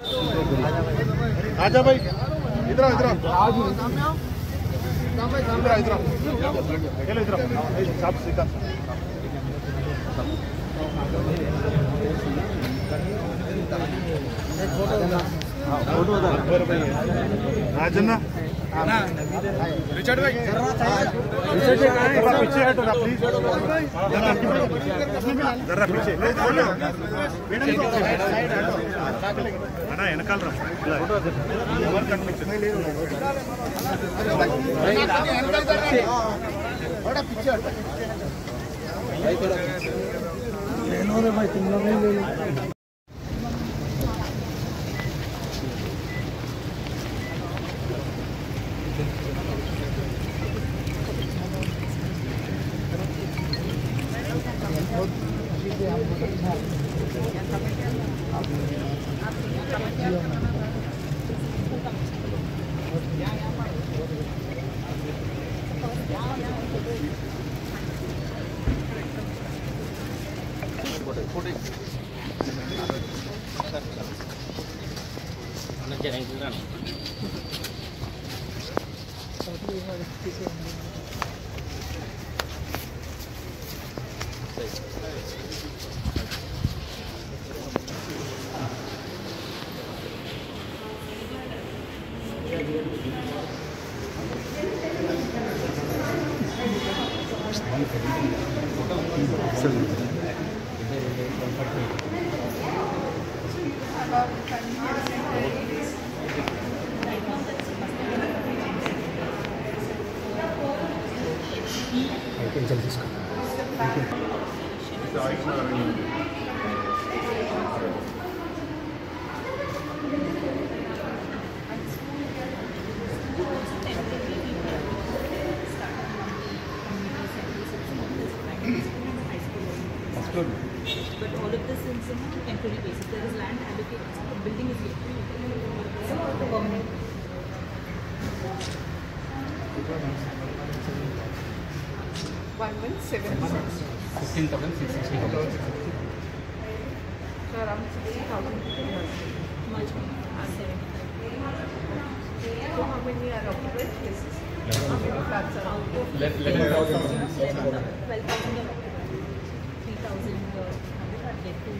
आजा भाई इधर इधर इधर इधर इधर साहब सीधा फोटो राजन्ना रिचर्ड भाई पीछे हटो ना प्लीज जरा पीछे అన్నా వెనకాల రా ఎవరు కనిపించదు But all of this is on a temporary basis. There is land allocated. The building is yet to permanent. So around 60,000 people. Much more. 75. So how many are occupied places? How many flats are occupied? 12,000 are occupied. 3,000 are yet to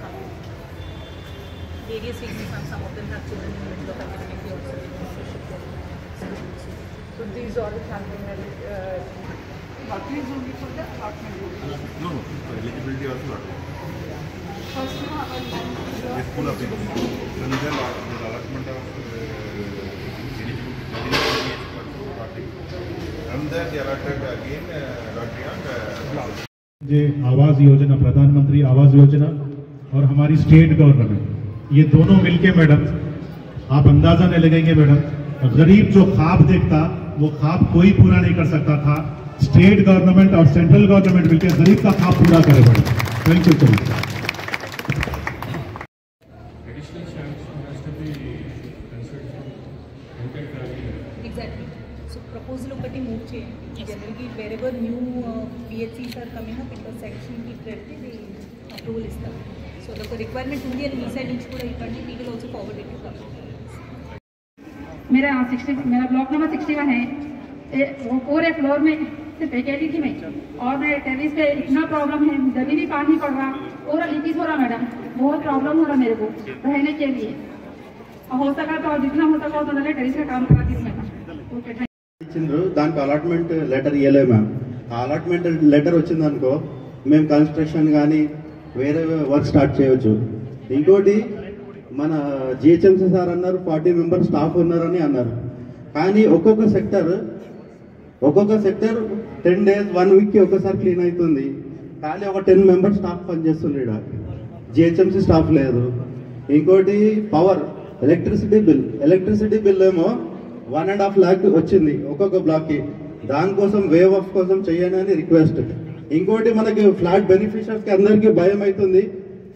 come. Various reasons, some of them have children in the middle of academic year, so they want to shift their schools. So these all have been allotments only for the apartment? No, eligibility also not. First you have a Full of people. Then the allotment of eligibility and then they allotted again lottery and Awas Yojana, प्रधानमंत्री आवास योजना और हमारी state government, ये दोनों मिलके madam आप अंदाजा नहीं लगाएंगे मैडम, गरीब जो ख्वाब देखता वो ख्वाब कोई पूरा नहीं कर सकता था। स्टेट गवर्नमेंट और सेंट्रल गवर्नमेंट मिलकर गरीब का ख्वाब पूरा करे madam. Thank you. Exactly. So proposal ఒకటి move చేయండి. Generally wherever new PHCs are coming up, intersection కి పెడితే approval ఇస్తారు. So the requirement ఉంది అని మీ సైడ్ నుంచి కూడా ఇవ్వండి. We will also forward it to government. मेरा ब्लॉक नंबर 61 है। वो पूरे फ्लोर में सिर्फ एक थी मैं, और मेरे टेरिस पे इतना प्रॉब्लम है, जमीन भी पानी पड़ रहा, पूरा लीकेज हो रहा मैडम, बहुत प्रॉब्लम हो रहा मेरे को रहने के लिए। हो सका तो जितना हो सका उतना टेरिस का काम करा दीजिए मैडम। ओके దానికి అలాట్మెంట్ లెటర్ ఇవ్వలేదు మ్యామ్। ఆ అలాట్మెంట్ లెటర్ వచ్చిందనుకో మేము కన్స్ట్రక్షన్ కానీ వేరే వర్క్ స్టార్ట్ చేయవచ్చు। ఇంకోటి మన జిహెచ్ఎంసీ సార్ అన్నారు 40 మెంబర్స్ స్టాఫ్ ఉన్నారని అన్నారు, కానీ ఒక్కొక్క సెక్టర్ 10 days 1 week కి ఒకసారి క్లీన్ అవుతుంది, కానీ ఒక 10 మెంబర్స్ స్టాఫ్ పనిచేస్తుంది, జిహెచ్ఎంసీ స్టాఫ్ లేదు। ఇంకోటి పవర్ ఎలక్ట్రిసిటీ బిల్ ఏమో 1.5 lakh వచ్చింది ఒక్కొక్క బ్లాక్కి, దానికోసం వేవ్ ఆఫ్ కోసం చేయండి అని రిక్వెస్ట్। ఇంకోటి మనకి ఫ్లాట్ బెనిఫిషియర్స్కి అందరికీ భయం అవుతుంది,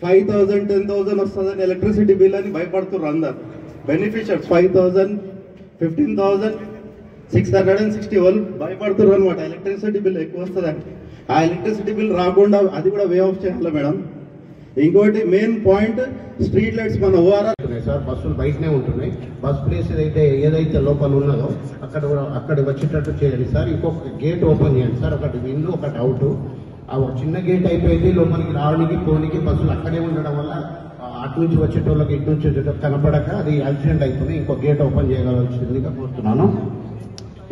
5,000 10,000 వస్తుందని ఎలక్ట్రిసిటీ బిల్ అని భయపడుతున్నారు అందరు। బెనిఫిషియర్స్ 5,000 15,000 660 వాళ్ళు భయపడుతున్నారు అనమాట, ఎలక్ట్రిసిటీ బిల్ ఎక్కువ వస్తుందని। ఆ ఎలక్ట్రిసిటీ బిల్ రాకుండా అది కూడా వే ఆఫ్ చేయాలి మేడం। ఇంకోటి మెయిన్ పాయింట్ స్ట్రీట్ లైట్స్ మన ఓఆర్ఆర్ సార్ బస్సులు బయటనే ఉంటున్నాయి. బస్ ప్లేస్ ఏదైతే లోపల ఉన్నదో అక్కడ వచ్చేటట్టు చేయండి సార్. ఇంకొక గేట్ ఓపెన్ చేయండి సార్, ఒకటి ఇల్లు ఒకటి అవుట్. ఆ ఒక చిన్న గేట్ అయిపోయింది, లోపలికి రావడానికి పోనీకి బస్సులు అక్కడే ఉండడం వల్ల అటు నుంచి వచ్చేటోళ్ళకి ఇటు నుంచి వచ్చేటోళ్ళకి కనపడక అది యాక్సిడెంట్ అవుతుంది. ఇంకో గేట్ ఓపెన్ చేయగలవలసిందిగా కోరుతున్నాను.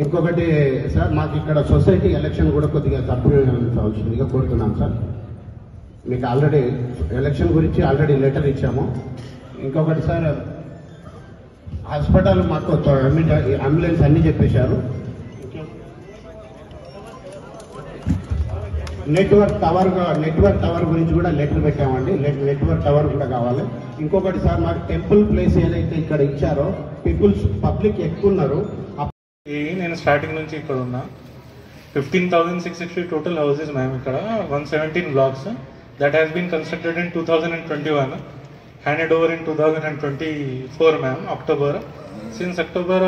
ఇంకొకటి సార్, మాకు ఇక్కడ సొసైటీ ఎలక్షన్ కూడా కొద్దిగా తప్పవలసిందిగా కోరుతున్నాను సార్. మీకు ఆల్రెడీ ఎలక్షన్ గురించి ఆల్రెడీ లెటర్ ఇచ్చాము. ఇంకొకటి సార్, హాస్పిటల్ మాకు అంబులెన్స్ అన్ని చెప్పేశారు. నెట్వర్క్ టవర్ గురించి కూడా లెటర్ పెట్టామండి. నెట్వర్క్ టవర్ కూడా కావాలి. ఇంకొకటి సార్, మాకు టెంపుల్ ప్లేస్ ఏదైతే ఇక్కడ ఇచ్చారో పబ్లిక్ ఎక్కువ ఉన్నారు. నేను స్టార్టింగ్ నుంచి ఇక్కడ ఉన్నా. 15,660 టోటల్ హౌసెస్ మ్యామ్. ఇక్కడ 117 blocks that has been constructed in 2021, handed over in 2024 ma'am, October. Since October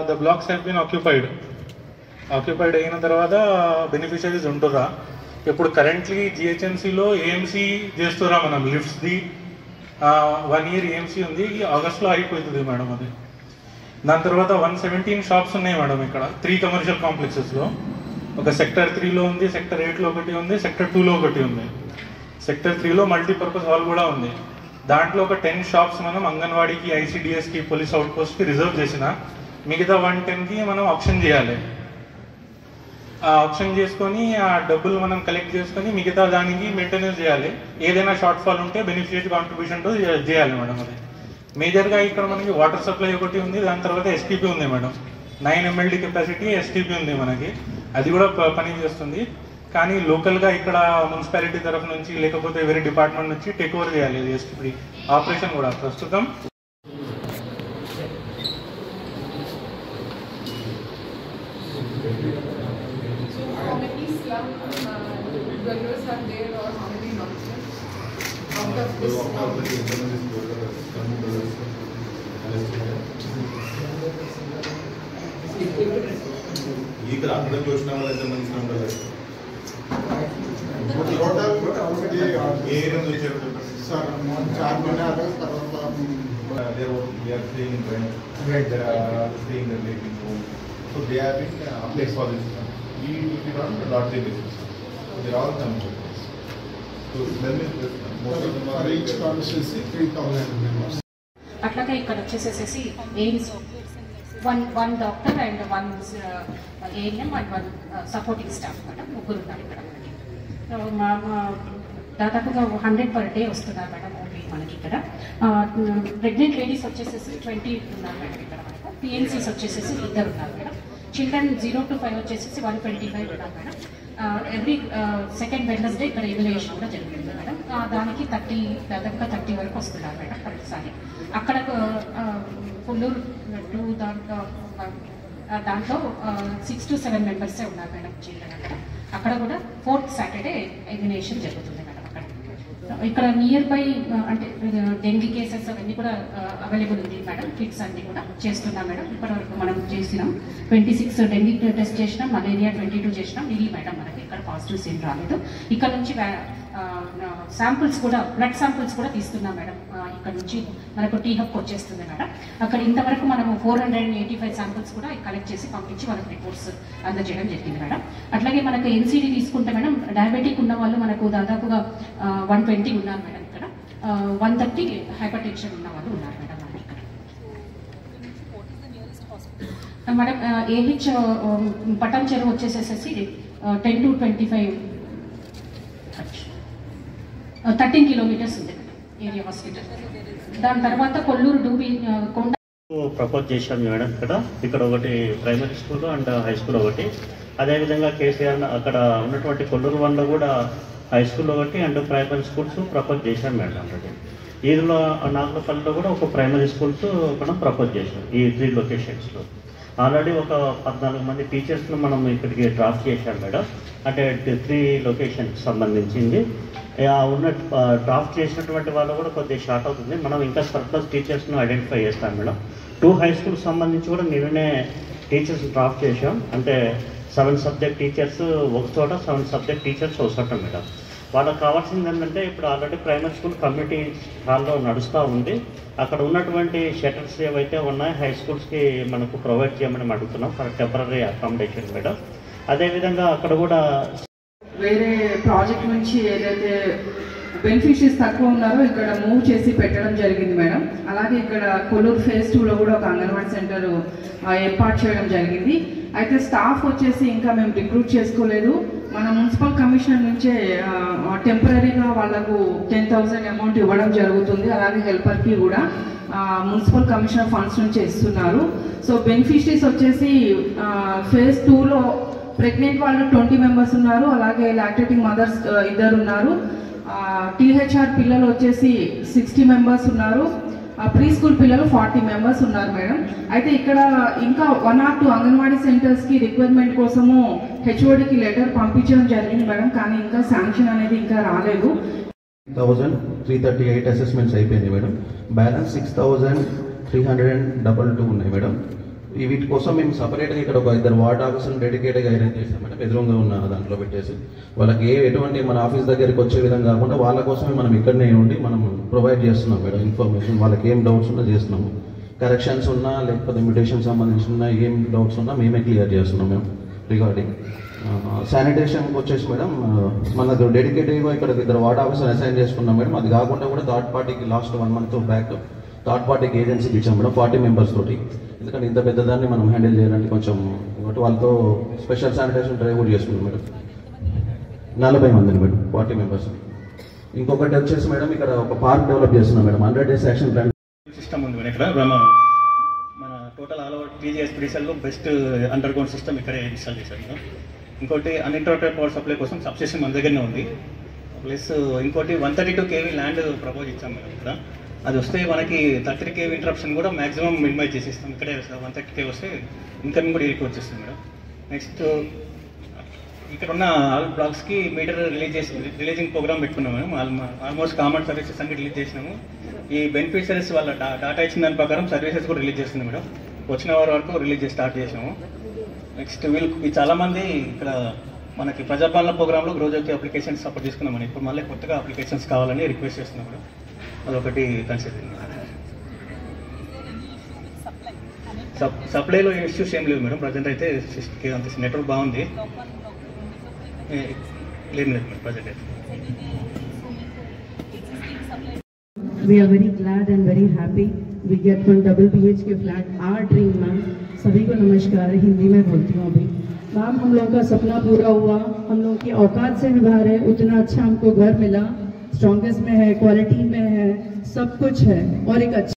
the blocks have been occupied అయిన తర్వాత బెనిఫిషరీస్ ఉంటురా. ఇప్పుడు కరెంట్లీ జిహెచ్ఎంసీలో ఏఎంసీ చేస్తురా మనం లిఫ్ట్స్ది. 1 year ఏఎంసీ ఉంది, ఆగస్ట్లో అయిపోతుంది మేడం అది. దాని తర్వాత 117 షాప్స్ ఉన్నాయి మేడం ఇక్కడ 3 కమర్షియల్ కాంప్లెక్సెస్లో. ఒక సెక్టర్ 3లో ఉంది, సెక్టర్ 8లో ఒకటి ఉంది, సెక్టర్ 2లో ఒకటి ఉంది. సెక్టర్ 3లో మల్టీపర్పస్ హాల్ కూడా ఉంది. దాంట్లో ఒక 10 షాప్స్ మనం అంగన్వాడీకి, ఐసిడిఎస్కి, పోలీస్ అవుట్ పోస్ట్కి రిజర్వ్ చేసిన, మిగతా 110కి మనం ఆప్షన్ చేయాలి. ఆ ఆప్షన్ చేసుకొని ఆ డబ్బులు మనం కలెక్ట్ చేసుకొని మిగతా దానికి మెయింటెనెన్స్ చేయాలి. ఏదైనా షార్ట్ ఫాల్ ఉంటే బెనిఫిషియరీ కాంట్రిబ్యూషన్తో చేయాలి మేడం. అది మేజర్గా ఇక్కడ మనకి వాటర్ సప్లై ఒకటి ఉంది, దాని తర్వాత ఎస్టీపీ ఉంది మేడం. 9 MLD కెపాసిటీ ఎస్టీపీ ఉంది మనకి, అది కూడా పని చేస్తుంది. కానీ లోకల్గా ఇక్కడ మున్సిపాలిటీ తరఫు నుంచి లేకపోతే వేరే డిపార్ట్మెంట్ నుంచి టేక్ ఓవర్ చేయాలి అది ఎస్టీపీ ఆపరేషన్ కూడా. ప్రస్తుతం ఇక్కడ అక్కడ చూసిన వాళ్ళు ఎంతమంది ఉంటారు? ఏ ఏరియా నుంచి సార్? 4 మहीने आ गए. They are staying in rent. They are staying in relating home. So they have been applied for this. We will run the lottery basis. They are all coming. So let me most of them are each constituency 3,000 members. అట్లాగే ఇక్కడ వచ్చేసేసి AIIMS one doctor and 1 ANM and 1 supporting staff madam, 3 ఉన్నారు ఇక్కడ. దాదాపుగా 100 per day వస్తున్నారు madam only మనకి ఇక్కడ. Pregnant ladies వచ్చేసేసి 20 ఉన్నారు మేడం ఇక్కడ మనకు. పిఎన్సీస్ వచ్చేసేసి 2 ఉన్నారు మేడం. చిల్డ్రన్ 0 to 5 వచ్చేసేసి 125 ఉన్నారు మేడం. ఎవ్రీ సెకండ్ వెడ్నెస్డే ఇక్కడ ఎవాల్యుయేషన్ కూడా జరుగుతుంది మేడం. దానికి దాదాపుగా 30 వరకు వస్తున్నారు మేడం ప్రతిసారి. అక్కడ కొల్లూరు దాంట్లో 6 to 7 మెంబర్సే ఉన్నారు మేడం చిల్డ్రన్. అక్కడ కూడా 4th Saturday ఎగ్జిబిషన్ జరుగుతుంది మేడం. ఇక్కడ నియర్ బై అంటే డెంగీ కేసెస్ అవన్నీ కూడా అవైలబుల్ ఉంది మేడం. కిట్స్ అన్ని కూడా చేస్తున్నాం మేడం. ఇప్పటివరకు మనం చేసినాం 26 డెంగీ టెస్ట్ చేసినాం, మలేరియా 22 చేసినాం. ఇది మేడం మనకి ఇక్కడ పాజిటివ్స్ ఏం రాలేదు. ఇక్కడ నుంచి శాంపుల్స్ కూడా బ్లడ్ శాంపుల్స్ కూడా తీస్తున్నాం మేడం. ఇక్కడ నుంచి మనకు టీ హబ్కి వచ్చేస్తుంది మేడం. అక్కడ ఇంతవరకు మనము 485 శాంపుల్స్ కూడా కలెక్ట్ చేసి పంపించి వాళ్ళకి రిపోర్ట్స్ అందజేయడం జరిగింది మేడం. అట్లాగే మనకు ఎన్సీడీ తీసుకుంటే మేడం డయాబెటిక్ ఉన్న వాళ్ళు మనకు దాదాపుగా 120 ఉన్నారు మేడం ఇక్కడ. 130 హైపర్ టెన్షన్ ఉన్న వాళ్ళు ఉన్నారు మేడం మనకి ఇక్కడ. మేడం ఏహెచ్ పటాన్ చెరువు వచ్చేసేసి 10 to 25 13 kilometers ఉంది ఏరియా హాస్పిటల్. దాని తర్వాత కొల్లూరు డూబి కొండ ప్రపోజ్ చేశాం మేడం. ఇక్కడ ఒకటి primary school and high school ఒకటి, అదేవిధంగా కేసీఆర్ అక్కడ ఉన్నటువంటి కొల్లూరు 1లో కూడా హై స్కూల్ ఒకటి అండ్ ప్రైమరీ స్కూల్స్ ప్రపోజ్ చేశాం మేడం. ఆల్రెడీ ఈదులో నాగులపల్లిలో కూడా ఒక ప్రైమరీ స్కూల్స్ మనం ప్రపోజ్ చేశాం. ఈ 3 లొకేషన్స్లో ఆల్రెడీ ఒక 14 మంది టీచర్స్ను మనం ఇక్కడికి డ్రాఫ్ట్ చేశాం మేడం. అంటే 3 లొకేషన్కి సంబంధించింది ఉన్న డ్రాఫ్ట్ చేసినటువంటి వాళ్ళు కూడా కొద్దిగా షార్ట్ అవుతుంది. మనం ఇంకా సర్ప్లస్ టీచర్స్ను ఐడెంటిఫై చేస్తాం మేడం. 2 హై స్కూల్స్ సంబంధించి కూడా నిన్ననే టీచర్స్ డ్రాఫ్ట్ చేశాం. అంటే 7 సబ్జెక్ట్ టీచర్స్ ఒక చోట, 7 సబ్జెక్ట్ టీచర్స్ ఒక చోట మేడం. వాళ్ళకి కావాల్సింది ఏంటంటే ఇప్పుడు ఆల్రెడీ ప్రైమరీ స్కూల్ కమ్యూనిటీ హాల్లో నడుస్తూ ఉంది. అక్కడ ఉన్నటువంటి షటర్స్ ఏవైతే ఉన్నాయో హై స్కూల్స్కి మనకు ప్రొవైడ్ చేయమని అడుగుతున్నాం ఫర్ టెంపరీ అకామిడేషన్ మేడం. అదేవిధంగా అక్కడ కూడా వేరే ప్రాజెక్ట్ నుంచి ఏదైతే బెనిఫిషరీస్ తక్కువ ఉన్నారో ఇక్కడ మూవ్ చేసి పెట్టడం జరిగింది మేడం. అలాగే ఇక్కడ కొల్లూరు ఫేజ్ 2లో కూడా ఒక అంగన్వాడీ సెంటర్ ఏర్పాటు చేయడం జరిగింది. అయితే స్టాఫ్ వచ్చేసి ఇంకా మేము రిక్రూట్ చేసుకోలేదు. మన మున్సిపల్ కమిషనర్ నుంచే టెంపరీగా వాళ్ళకు 10,000 అమౌంట్ ఇవ్వడం జరుగుతుంది. అలాగే హెల్పర్కి కూడా మున్సిపల్ కమిషనర్ ఫండ్స్ నుంచే ఇస్తున్నారు. సో బెనిఫిషరీస్ వచ్చేసి ఫేజ్ 2లో ప్రెగ్నెంట్ వాళ్ళు 20 మెంబర్స్ ఉన్నారు. అలాగే లాక్టేటింగ్ మదర్స్ 2 ఉన్నారు. THR పిల్లలు వచ్చేసి 60 మెంబర్స్ ఉన్నారు. ప్రీ స్కూల్ పిల్లలు 40 మెంబర్స్ ఉన్నారు మేడం. అయితే ఇక్కడ ఇంకా 1 or 2 అంగన్వాడీ సెంటర్స్కి రిక్వైర్మెంట్ కోసము HODకి లెటర్ పంపించడం జరిగింది మేడం. కానీ ఇంకా శాంక్షన్ అనేది ఇంకా రాలేదు. 1,338 అసెస్మెంట్స్ అయిపోయింది మేడం. బ్యాలెన్స్ 6,322 ఉన్నాయి మేడం. వీటి కోసం మేము సపరేట్గా ఇక్కడ ఒక 2 వార్డ్ ఆఫీసర్ని డెడికేట్గా అరేంజ్ చేసాం మేడం. ఎదురుగా ఉన్న దాంట్లో పెట్టేసి వాళ్ళకి ఎటువంటి మన ఆఫీస్ దగ్గరికి వచ్చే విధంగా కాకుండా వాళ్ళ కోసమే మనం ఇక్కడనే ఉండి మనం ప్రొవైడ్ చేస్తున్నాం మేడం ఇన్ఫర్మేషన్. వాళ్ళకి ఏం డౌట్స్ ఉన్నా చేస్తున్నాము. కరెక్షన్స్ ఉన్నా లేకపోతే మ్యూటేషన్ సంబంధించిన ఏం డౌట్స్ ఉన్నా మేమే క్లియర్ చేస్తున్నాం మేము. రిగార్డింగ్ శానిటేషన్కి వచ్చేసి మేడం మనకు డెడికేటెడ్గా ఇక్కడ 2 వార్డ్ ఆఫీసర్ అసైన్ చేసుకున్నాం మేడం. అది కాకుండా కూడా థర్డ్ పార్టీకి లాస్ట్ 1 month బ్యాక్ థర్డ్ పార్టీకి ఏజెన్సీకి ఇచ్చాం మేడం 40 మెంబర్స్ తోటి. ఎందుకంటే ఇంత పెద్దదాన్ని మనం హ్యాండిల్ చేయాలంటే కొంచెం ఒకటి వాళ్ళతో స్పెషల్ శానిటేషన్ డ్రైవ్ కూడా చేసుకున్నాం మేడం. 40 మందిని మేడం 40 మెంబర్స్. ఇంకొకటి వచ్చేసి మేడం ఇక్కడ ఒక పార్క్ డెవలప్ చేస్తున్నాం madam. 100 days action plan system ఉంది మేడం. ఇక్కడ మన total all over TGSPDCL best under ground system ఇక్కడే ఇన్స్టాల్ చేశారు. ఇంకోటి అన్ఇంటరప్టెడ్ పవర్ సప్లై కోసం సబ్స్టేషన్ మన దగ్గరనే ఉంది. ప్లస్ ఇంకోటి 132 kV ల్యాండ్ ప్రపోజ్ ఇచ్చాం మేడం. ఇక్కడ అది వస్తే మనకి 30 kV ఇంటరప్షన్ కూడా మాక్సిమం మినిమైజ్ చేసేస్తాం. ఇక్కడే 130 kV వస్తే ఇన్కమింగ్ కూడా ఎక్కువ వచ్చేస్తుంది మేడం. నెక్స్ట్ ఇక్కడ ఉన్న ఆల్ బ్లాక్స్కి మీటర్ రిలీజింగ్ ప్రోగ్రామ్ పెట్టుకున్నాం మేడం. ఆల్మోస్ట్ కామన్ సర్వీసెస్ అన్ని రిలీజ్ చేసినాము. ఈ బెనిఫిషరీస్ వాళ్ళ డాటా ఇచ్చిన దాని ప్రకారం సర్వీసెస్ కూడా రిలీజ్ చేస్తుంది మేడం. వచ్చిన వారి వరకు రిలీజ్ చేసి స్టార్ట్ చేసినాము. నెక్స్ట్ వీళ్ళకి చాలామంది ఇక్కడ మనకి ప్రజాపాలన ప్రోగ్రాంలో గృహజ్యోతి అప్లికేషన్స్ సపోర్ట్ చేసుకున్నామని ఇప్పుడు మళ్ళీ కొత్తగా అప్లికేషన్స్ కావాలని రిక్వెస్ట్ చేస్తున్నాం మేడం. అదొకటి కన్సిడర్. సప్లైలో ఇష్యూస్ ఏం లేవు మేడం. ప్రజెంట్ అయితే అంత నెట్వర్క్ బాగుంది. లేదు మేడం ప్రజెంట్ అయితే. We are very glad and very happy we get one double BHK flat, our dream ma'am. सभी को नमस्कार. हिंदी में बोलती हूँ अभी. मैम हम लोगों का सपना पूरा हुआ. हम लोग की औकात से भी बाहर है. उतना अच्छा हमको घर मिला. स्ट्रॉन्गेस्ट में है, क्वालिटी में है, सब कुछ है और एक अच्छा